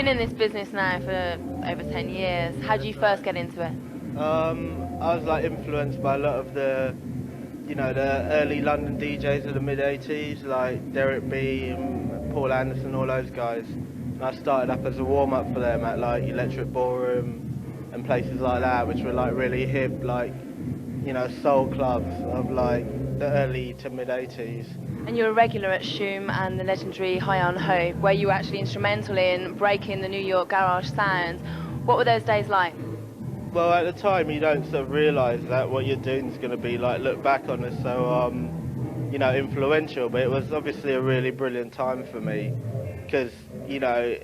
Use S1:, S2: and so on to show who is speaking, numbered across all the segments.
S1: been in this business now for over 10 years. How did you first get into it?
S2: I was like influenced by a lot of the, the early London DJs of the mid-80s, like Derek B and Paul Anderson, all those guys. And I started up as a warm-up for them at like Electric Ballroom and places like that, which were like really hip, like, soul clubs of like the early to mid-80s.
S1: And you're a regular at Shoom and the legendary High on Hope, where you were actually instrumental in breaking the New York garage sound. What were those days like?
S2: Well, at the time, you don't sort of realise that what you're doing is going to be like looked back on as so, influential. But it was obviously a really brilliant time for me because,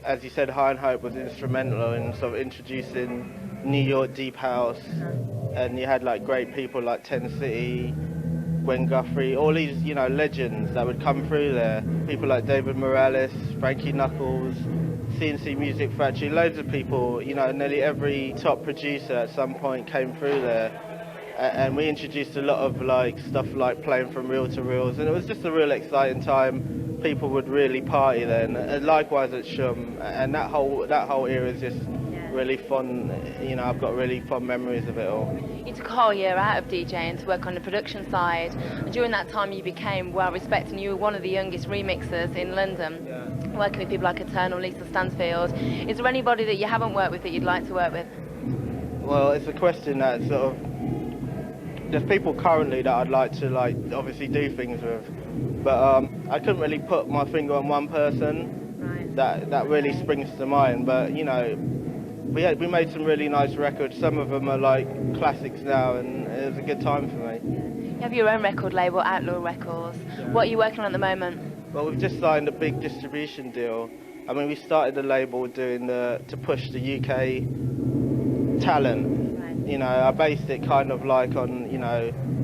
S2: as you said, High on Hope was instrumental in sort of introducing New York deep house, and you had like great people like Ten City, Gwen Guthrie, all these, legends that would come through there. People like David Morales, Frankie Knuckles, CNC Music Factory, loads of people, nearly every top producer at some point came through there. And we introduced a lot of like stuff like playing from reel to reels, and it was just a real exciting time. People would really party then, and likewise at Shum, and that whole era is just really fun. I've got really fond memories of it all.
S1: You took a whole year out of DJing to work on the production side, and during that time you became well respected, and you were one of the youngest remixers in London, working with people like Eternal, Lisa Stansfield. Is there anybody that you haven't worked with that you'd like to work with?
S2: Well, it's a question that sort of, there's people currently that I'd like to obviously do things with, but I couldn't really put my finger on one person that really springs to mind. But we made some really nice records. Some of them are like classics now, and it was a good time for me.
S1: You have your own record label, Outlaw Records. What are you working on at the moment?
S2: Well, we've just signed a big distribution deal. I mean, we started the label to push the UK talent. I based it kind of like on,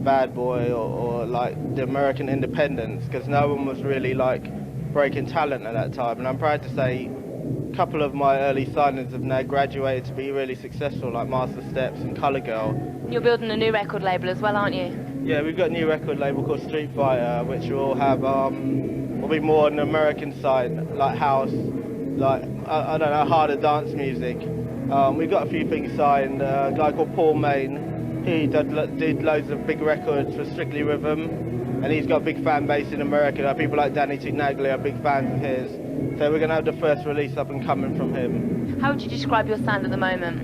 S2: Bad Boy or like the American independence, because no one was really like breaking talent at that time. And I'm proud to say a couple of my early signings have now graduated to be really successful, like Master Steps and Colour Girl.
S1: You're building a new record label as well, aren't you?
S2: Yeah, we've got a new record label called Street Fighter, which will have, will be more on the American side, like house, like, I don't know, harder dance music. We've got a few things signed. A guy called Paul Main, he did loads of big records for Strictly Rhythm, and he's got a big fan base in America. People like Danny Tignaglia are big fans of his. So we're going to have the first release up and coming from him.
S1: How would you describe your sound at the moment?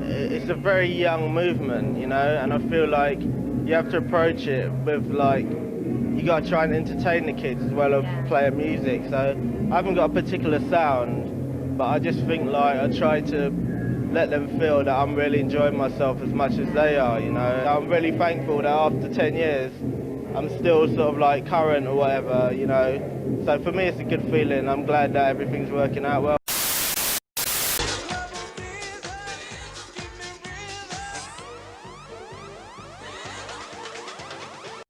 S2: It's a very young movement, and I feel like you have to approach it with like, you got to try and entertain the kids as well as playing music. So I haven't got a particular sound, but I just think like I try to let them feel that I'm really enjoying myself as much as they are, I'm really thankful that after 10 years I'm still sort of like current or whatever, So for me it's a good feeling. I'm glad that everything's working out well.